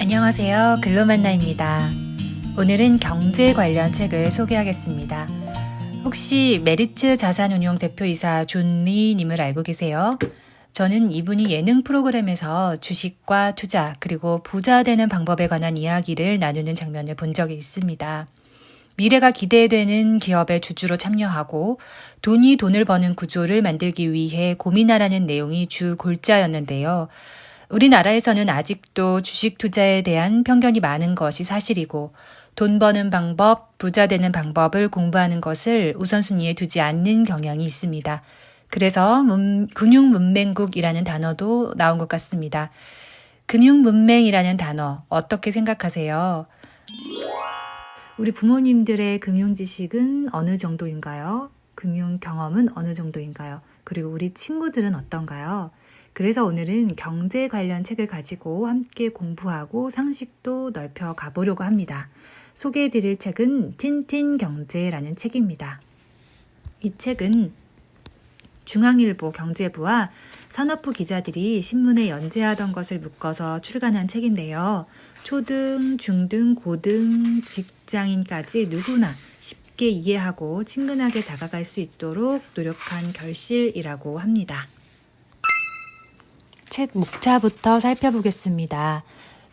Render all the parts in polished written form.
안녕하세요. 글로만나입니다. 오늘은 경제 관련 책을 소개하겠습니다. 혹시 메리츠 자산운용 대표이사 존 리님을 알고 계세요? 저는 이분이 예능 프로그램에서 주식과 투자 그리고 부자 되는 방법에 관한 이야기를 나누는 장면을 본 적이 있습니다. 미래가 기대되는 기업의 주주로 참여하고 돈이 돈을 버는 구조를 만들기 위해 고민하라는 내용이 주 골자였는데요. 우리나라에서는 아직도 주식 투자에 대한 편견이 많은 것이 사실이고 돈 버는 방법, 부자 되는 방법을 공부하는 것을 우선순위에 두지 않는 경향이 있습니다. 그래서 금융문맹국이라는 단어도 나온 것 같습니다. 금융문맹이라는 단어 어떻게 생각하세요? 우리 부모님들의 금융 지식은 어느 정도인가요? 금융 경험은 어느 정도인가요? 그리고 우리 친구들은 어떤가요? 그래서 오늘은 경제 관련 책을 가지고 함께 공부하고 상식도 넓혀 가보려고 합니다. 소개해드릴 책은 틴틴 경제라는 책입니다. 이 책은 중앙일보 경제부와 산업부 기자들이 신문에 연재하던 것을 묶어서 출간한 책인데요. 초등, 중등, 고등, 직장인까지 누구나 쉽게 이해하고 친근하게 다가갈 수 있도록 노력한 결실이라고 합니다. 책 목차부터 살펴보겠습니다.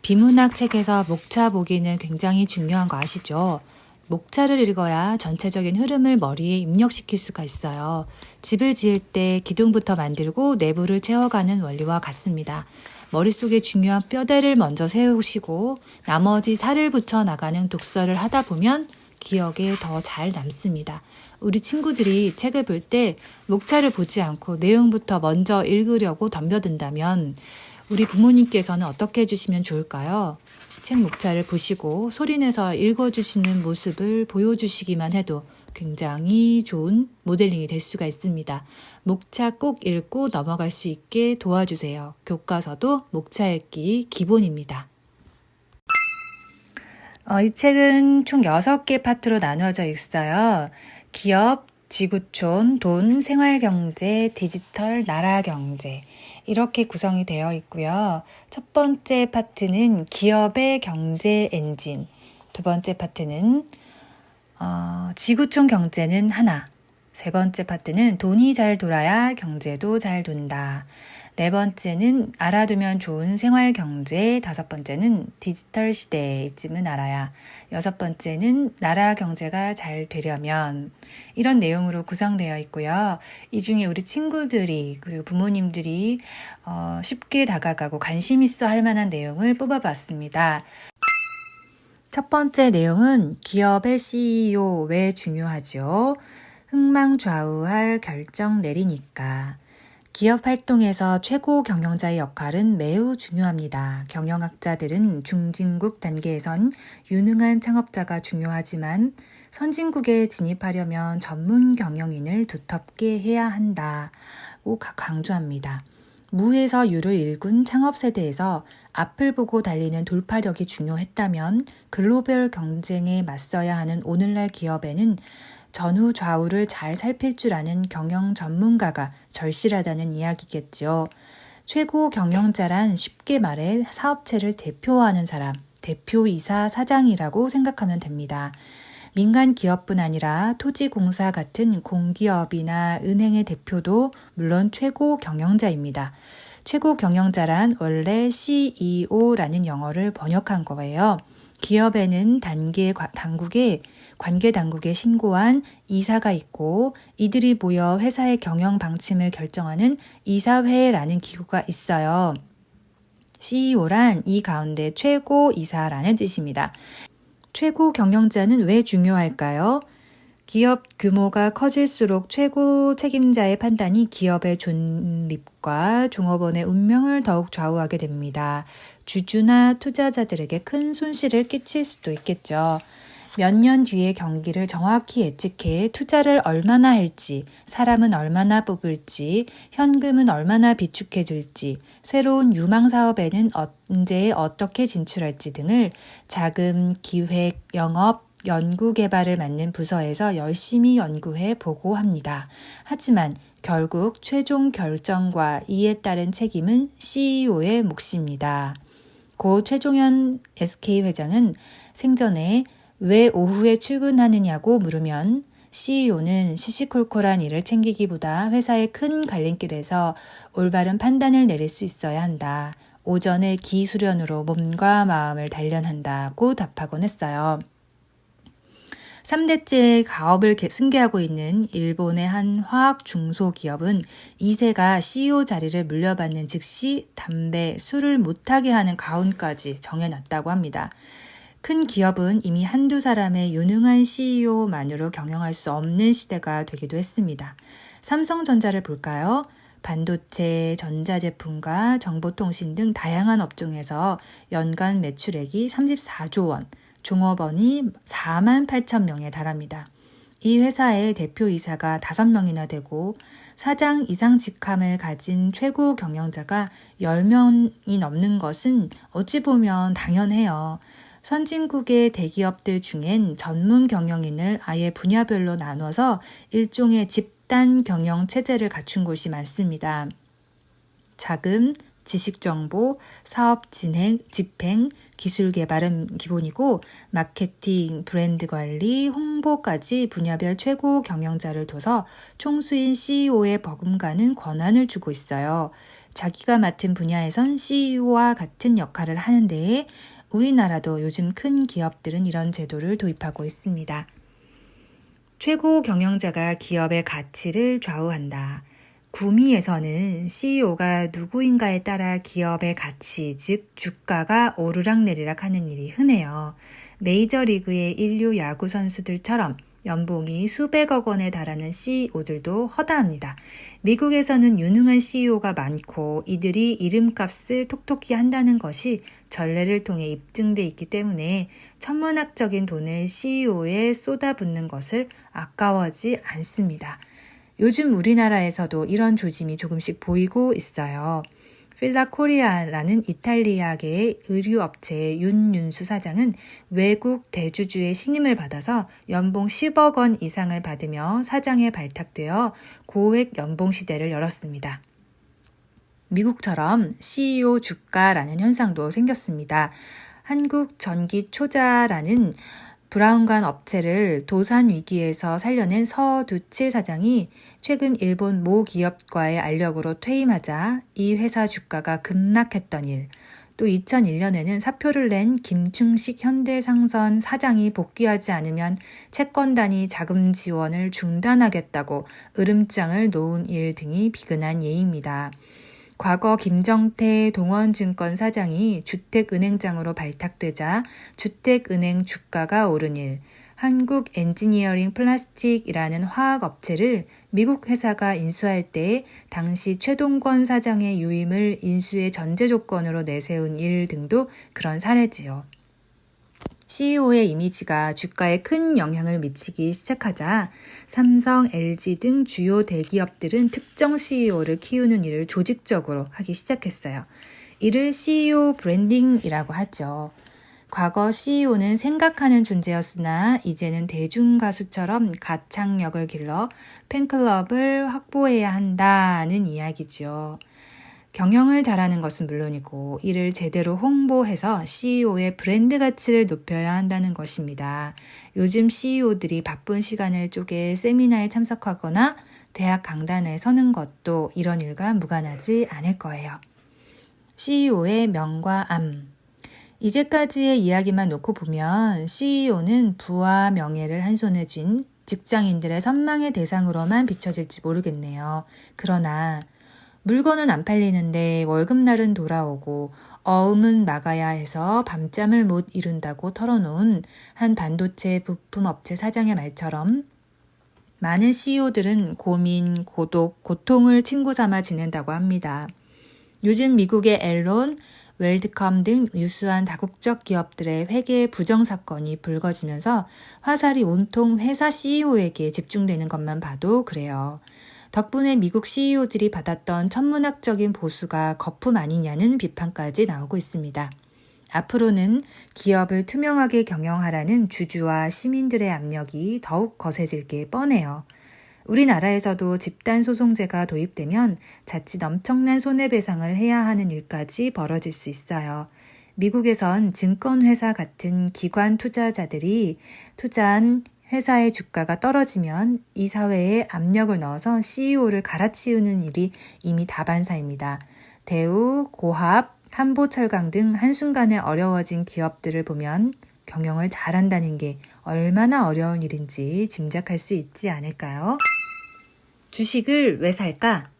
비문학 책에서 목차 보기는 굉장히 중요한 거 아시죠? 목차를 읽어야 전체적인 흐름을 머리에 입력시킬 수가 있어요. 집을 지을 때 기둥부터 만들고 내부를 채워가는 원리와 같습니다. 머릿속에 중요한 뼈대를 먼저 세우시고 나머지 살을 붙여 나가는 독서를 하다 보면 기억에 더 잘 남습니다. 우리 친구들이 책을 볼 때 목차를 보지 않고 내용부터 먼저 읽으려고 덤벼든다면 우리 부모님께서는 어떻게 해주시면 좋을까요? 책 목차를 보시고 소리내서 읽어주시는 모습을 보여주시기만 해도 굉장히 좋은 모델링이 될 수가 있습니다. 목차 꼭 읽고 넘어갈 수 있게 도와주세요. 교과서도 목차 읽기 기본입니다. 이 책은 총 6개 파트로 나누어져 있어요. 기업, 지구촌, 돈, 생활경제, 디지털, 나라경제 이렇게 구성이 되어 있고요. 첫 번째 파트는 기업의 경제 엔진, 두 번째 파트는 지구촌 경제는 하나, 세 번째 파트는 돈이 잘 돌아야 경제도 잘 돈다. 네 번째는 알아두면 좋은 생활경제, 다섯 번째는 디지털 시대쯤은 알아야, 여섯 번째는 나라 경제가 잘 되려면 이런 내용으로 구성되어 있고요. 이 중에 우리 친구들이 그리고 부모님들이 쉽게 다가가고 관심 있어 할 만한 내용을 뽑아봤습니다. 첫 번째 내용은 기업의 CEO 왜 중요하죠? 흥망좌우할 결정 내리니까. 기업 활동에서 최고 경영자의 역할은 매우 중요합니다. 경영학자들은 중진국 단계에선 유능한 창업자가 중요하지만 선진국에 진입하려면 전문 경영인을 두텁게 해야 한다고 강조합니다. 무에서 유를 일군 창업 세대에서 앞을 보고 달리는 돌파력이 중요했다면 글로벌 경쟁에 맞서야 하는 오늘날 기업에는 전후 좌우를 잘 살필 줄 아는 경영 전문가가 절실하다는 이야기겠죠. 최고 경영자란 쉽게 말해 사업체를 대표하는 사람, 대표이사 사장이라고 생각하면 됩니다. 민간 기업뿐 아니라 토지공사 같은 공기업이나 은행의 대표도 물론 최고 경영자입니다. 최고 경영자란 원래 CEO라는 영어를 번역한 거예요. 기업에는 관계 당국에 신고한 이사가 있고 이들이 모여 회사의 경영 방침을 결정하는 이사회라는 기구가 있어요. CEO란 이 가운데 최고 이사라는 뜻입니다. 최고 경영자는 왜 중요할까요? 기업 규모가 커질수록 최고 책임자의 판단이 기업의 존립과 종업원의 운명을 더욱 좌우하게 됩니다. 주주나 투자자들에게 큰 손실을 끼칠 수도 있겠죠. 몇 년 뒤의 경기를 정확히 예측해 투자를 얼마나 할지, 사람은 얼마나 뽑을지, 현금은 얼마나 비축해 둘지, 새로운 유망 사업에는 언제 어떻게 진출할지 등을 자금, 기획, 영업, 연구개발을 맡는 부서에서 열심히 연구해 보고합니다. 하지만 결국 최종 결정과 이에 따른 책임은 CEO의 몫입니다. 고 최종현 SK회장은 생전에 왜 오후에 출근하느냐고 물으면 CEO는 시시콜콜한 일을 챙기기보다 회사의 큰 갈림길에서 올바른 판단을 내릴 수 있어야 한다. 오전에 기수련으로 몸과 마음을 단련한다고 답하곤 했어요. 3대째 가업을 승계하고 있는 일본의 한 화학 중소기업은 2세가 CEO 자리를 물려받는 즉시 담배, 술을 못하게 하는 가훈까지 정해놨다고 합니다. 큰 기업은 이미 한두 사람의 유능한 CEO만으로 경영할 수 없는 시대가 되기도 했습니다. 삼성전자를 볼까요? 반도체, 전자제품과 정보통신 등 다양한 업종에서 연간 매출액이 34조 원, 종업원이 4만 8천 명에 달합니다. 이 회사의 대표이사가 5명이나 되고 사장 이상 직함을 가진 최고 경영자가 10명이 넘는 것은 어찌 보면 당연해요. 선진국의 대기업들 중엔 전문 경영인을 아예 분야별로 나눠서 일종의 집단 경영 체제를 갖춘 곳이 많습니다. 자금, 지식정보, 사업 진행, 집행, 기술 개발은 기본이고 마케팅, 브랜드 관리, 홍보까지 분야별 최고 경영자를 둬서 총수인 CEO에 버금가는 권한을 주고 있어요. 자기가 맡은 분야에선 CEO와 같은 역할을 하는데 우리나라도 요즘 큰 기업들은 이런 제도를 도입하고 있습니다. 최고 경영자가 기업의 가치를 좌우한다. 구미에서는 CEO가 누구인가에 따라 기업의 가치, 즉 주가가 오르락내리락 하는 일이 흔해요. 메이저리그의 인류 야구 선수들처럼 연봉이 수백억 원에 달하는 CEO들도 허다합니다. 미국에서는 유능한 CEO가 많고 이들이 이름값을 톡톡히 한다는 것이 전례를 통해 입증돼 있기 때문에 천문학적인 돈을 CEO에 쏟아붓는 것을 아까워하지 않습니다. 요즘 우리나라에서도 이런 조짐이 조금씩 보이고 있어요. 필라코리아라는 이탈리아계의 의류업체의 윤윤수 사장은 외국 대주주의 신임을 받아서 연봉 10억 원 이상을 받으며 사장에 발탁되어 고액 연봉 시대를 열었습니다. 미국처럼 CEO 주가라는 현상도 생겼습니다. 한국전기초자라는 브라운관 업체를 도산 위기에서 살려낸 서두칠 사장이 최근 일본 모 기업과의 알력으로 퇴임하자 이 회사 주가가 급락했던 일, 또 2001년에는 사표를 낸 김충식 현대상선 사장이 복귀하지 않으면 채권단이 자금 지원을 중단하겠다고 으름장을 놓은 일 등이 비근한 예입니다. 과거 김정태 동원증권 사장이 주택은행장으로 발탁되자 주택은행 주가가 오른 일, 한국 엔지니어링 플라스틱이라는 화학업체를 미국 회사가 인수할 때 당시 최동권 사장의 유임을 인수의 전제 조건으로 내세운 일 등도 그런 사례지요. CEO의 이미지가 주가에 큰 영향을 미치기 시작하자 삼성, LG 등 주요 대기업들은 특정 CEO를 키우는 일을 조직적으로 하기 시작했어요. 이를 CEO 브랜딩이라고 하죠. 과거 CEO는 생각하는 존재였으나 이제는 대중가수처럼 가창력을 길러 팬클럽을 확보해야 한다는 이야기죠. 경영을 잘하는 것은 물론이고 이를 제대로 홍보해서 CEO의 브랜드 가치를 높여야 한다는 것입니다. 요즘 CEO들이 바쁜 시간을 쪼개 세미나에 참석하거나 대학 강단에 서는 것도 이런 일과 무관하지 않을 거예요. CEO의 명과 암. 이제까지의 이야기만 놓고 보면 CEO는 부와 명예를 한 손에 쥔 직장인들의 선망의 대상으로만 비춰질지 모르겠네요. 그러나 물건은 안 팔리는데 월급날은 돌아오고 어음은 막아야 해서 밤잠을 못 이룬다고 털어놓은 한 반도체 부품 업체 사장의 말처럼 많은 CEO들은 고민, 고독, 고통을 친구 삼아 지낸다고 합니다. 요즘 미국의 앨런, 웰드컴 등 유수한 다국적 기업들의 회계 부정 사건이 불거지면서 화살이 온통 회사 CEO에게 집중되는 것만 봐도 그래요. 덕분에 미국 CEO들이 받았던 천문학적인 보수가 거품 아니냐는 비판까지 나오고 있습니다. 앞으로는 기업을 투명하게 경영하라는 주주와 시민들의 압력이 더욱 거세질 게 뻔해요. 우리나라에서도 집단소송제가 도입되면 자칫 엄청난 손해배상을 해야 하는 일까지 벌어질 수 있어요. 미국에선 증권회사 같은 기관 투자자들이 투자한 회사의 주가가 떨어지면 이 사회에 압력을 넣어서 CEO를 갈아치우는 일이 이미 다반사입니다. 대우, 고합, 한보철강 등 한순간에 어려워진 기업들을 보면 경영을 잘한다는 게 얼마나 어려운 일인지 짐작할 수 있지 않을까요? 주식을 왜 살까?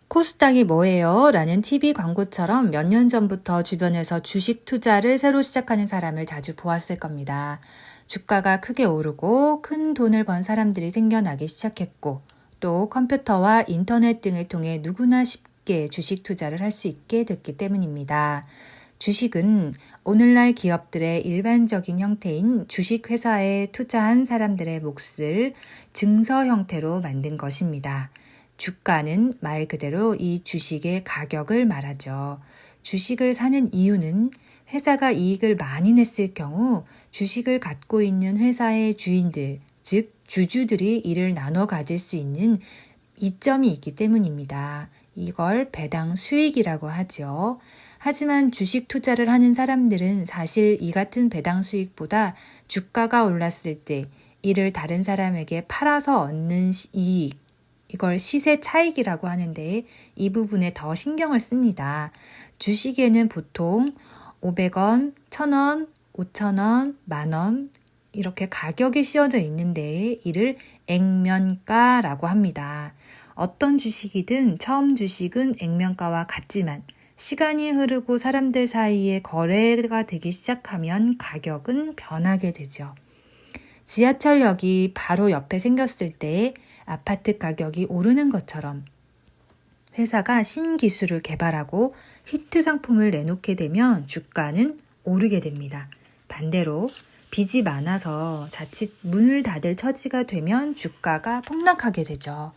코스닥이 뭐예요? 라는 TV 광고처럼 몇 년 전부터 주변에서 주식 투자를 새로 시작하는 사람을 자주 보았을 겁니다. 주가가 크게 오르고 큰 돈을 번 사람들이 생겨나기 시작했고 또 컴퓨터와 인터넷 등을 통해 누구나 쉽게 주식 투자를 할 수 있게 됐기 때문입니다. 주식은 오늘날 기업들의 일반적인 형태인 주식회사에 투자한 사람들의 몫을 증서 형태로 만든 것입니다. 주가는 말 그대로 이 주식의 가격을 말하죠. 주식을 사는 이유는 회사가 이익을 많이 냈을 경우 주식을 갖고 있는 회사의 주인들, 즉 주주들이 이를 나눠 가질 수 있는 이점이 있기 때문입니다. 이걸 배당 수익이라고 하죠. 하지만 주식 투자를 하는 사람들은 사실 이 같은 배당 수익보다 주가가 올랐을 때 이를 다른 사람에게 팔아서 얻는 이익, 이걸 시세 차익이라고 하는데 이 부분에 더 신경을 씁니다. 주식에는 보통 500원, 1000원, 5000원, 만원 이렇게 가격이 씌워져 있는데 이를 액면가라고 합니다. 어떤 주식이든 처음 주식은 액면가와 같지만 시간이 흐르고 사람들 사이에 거래가 되기 시작하면 가격은 변하게 되죠. 지하철역이 바로 옆에 생겼을 때 아파트 가격이 오르는 것처럼 회사가 신기술을 개발하고 히트 상품을 내놓게 되면 주가는 오르게 됩니다. 반대로 빚이 많아서 자칫 문을 닫을 처지가 되면 주가가 폭락하게 되죠.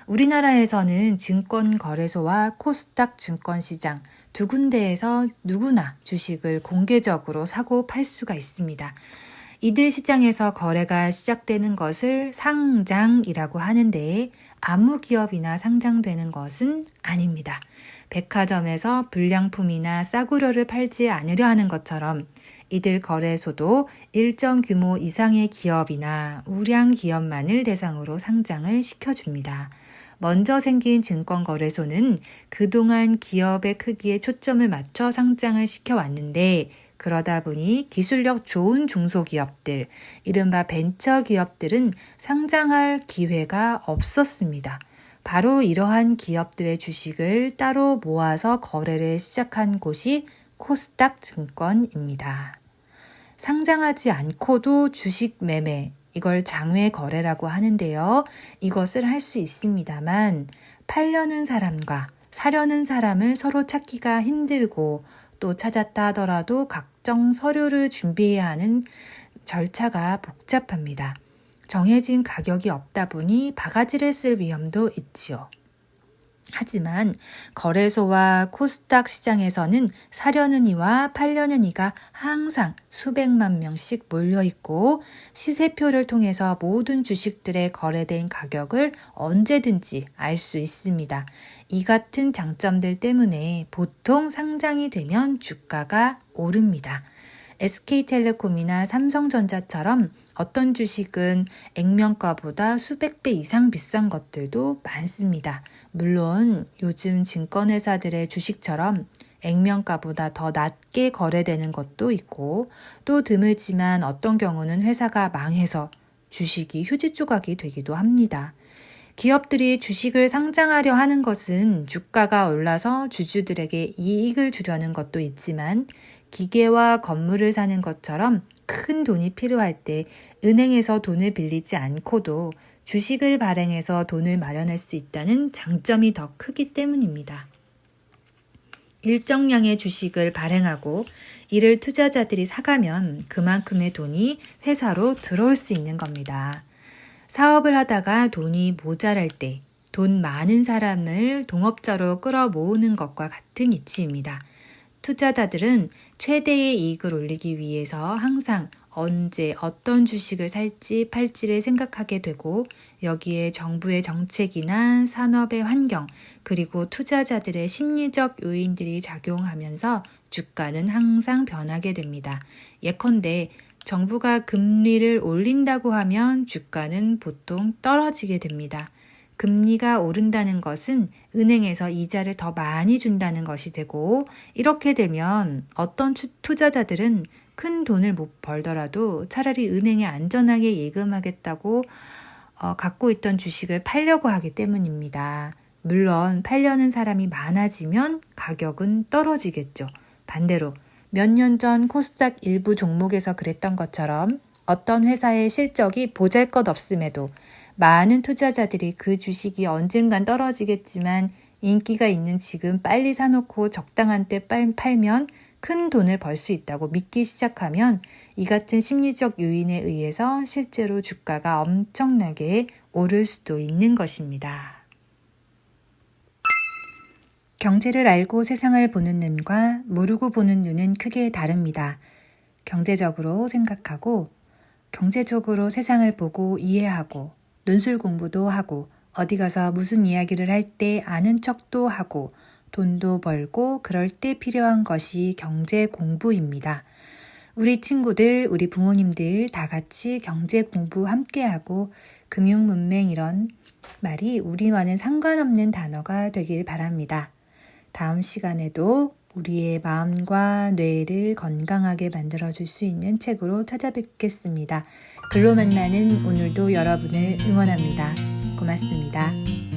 우리나라에서는 증권거래소와 코스닥 증권시장 두 군데에서 누구나 주식을 공개적으로 사고 팔 수가 있습니다. 이들 시장에서 거래가 시작되는 것을 상장이라고 하는데 아무 기업이나 상장되는 것은 아닙니다. 백화점에서 불량품이나 싸구려를 팔지 않으려 하는 것처럼 이들 거래소도 일정 규모 이상의 기업이나 우량 기업만을 대상으로 상장을 시켜줍니다. 먼저 생긴 증권거래소는 그동안 기업의 크기에 초점을 맞춰 상장을 시켜왔는데 그러다 보니 기술력 좋은 중소기업들, 이른바 벤처기업들은 상장할 기회가 없었습니다. 바로 이러한 기업들의 주식을 따로 모아서 거래를 시작한 곳이 코스닥 증권입니다. 상장하지 않고도 주식 매매, 이걸 장외 거래라고 하는데요. 이것을 할 수 있습니다만 팔려는 사람과 사려는 사람을 서로 찾기가 힘들고 또 찾았다 하더라도 각종 서류를 준비해야 하는 절차가 복잡합니다. 정해진 가격이 없다 보니 바가지를 쓸 위험도 있지요. 하지만 거래소와 코스닥 시장에서는 사려는 이와 팔려는 이가 항상 수백만 명씩 몰려있고 시세표를 통해서 모든 주식들의 거래된 가격을 언제든지 알 수 있습니다. 이 같은 장점들 때문에 보통 상장이 되면 주가가 오릅니다. SK텔레콤이나 삼성전자처럼 어떤 주식은 액면가보다 수백 배 이상 비싼 것들도 많습니다. 물론 요즘 증권회사들의 주식처럼 액면가보다 더 낮게 거래되는 것도 있고 또 드물지만 어떤 경우는 회사가 망해서 주식이 휴지 조각이 되기도 합니다. 기업들이 주식을 상장하려 하는 것은 주가가 올라서 주주들에게 이익을 주려는 것도 있지만 기계와 건물을 사는 것처럼 큰 돈이 필요할 때 은행에서 돈을 빌리지 않고도 주식을 발행해서 돈을 마련할 수 있다는 장점이 더 크기 때문입니다. 일정량의 주식을 발행하고 이를 투자자들이 사가면 그만큼의 돈이 회사로 들어올 수 있는 겁니다. 사업을 하다가 돈이 모자랄 때 돈 많은 사람을 동업자로 끌어모으는 것과 같은 이치입니다. 투자자들은 최대의 이익을 올리기 위해서 항상 언제 어떤 주식을 살지 팔지를 생각하게 되고 여기에 정부의 정책이나 산업의 환경, 그리고 투자자들의 심리적 요인들이 작용하면서 주가는 항상 변하게 됩니다. 예컨대 정부가 금리를 올린다고 하면 주가는 보통 떨어지게 됩니다. 금리가 오른다는 것은 은행에서 이자를 더 많이 준다는 것이 되고, 이렇게 되면 어떤 투자자들은 큰 돈을 못 벌더라도 차라리 은행에 안전하게 예금하겠다고 갖고 있던 주식을 팔려고 하기 때문입니다. 물론 팔려는 사람이 많아지면 가격은 떨어지겠죠. 반대로 몇 년 전 코스닥 일부 종목에서 그랬던 것처럼 어떤 회사의 실적이 보잘것없음에도 많은 투자자들이 그 주식이 언젠간 떨어지겠지만 인기가 있는 지금 빨리 사놓고 적당한 때 팔면 큰 돈을 벌 수 있다고 믿기 시작하면 이 같은 심리적 요인에 의해서 실제로 주가가 엄청나게 오를 수도 있는 것입니다. 경제를 알고 세상을 보는 눈과 모르고 보는 눈은 크게 다릅니다. 경제적으로 생각하고 경제적으로 세상을 보고 이해하고 논술 공부도 하고 어디 가서 무슨 이야기를 할 때 아는 척도 하고 돈도 벌고 그럴 때 필요한 것이 경제 공부입니다. 우리 친구들, 우리 부모님들 다 같이 경제 공부 함께하고 금융문맹 이런 말이 우리와는 상관없는 단어가 되길 바랍니다. 다음 시간에도 우리의 마음과 뇌를 건강하게 만들어줄 수 있는 책으로 찾아뵙겠습니다. 글로 만나는 오늘도 여러분을 응원합니다. 고맙습니다.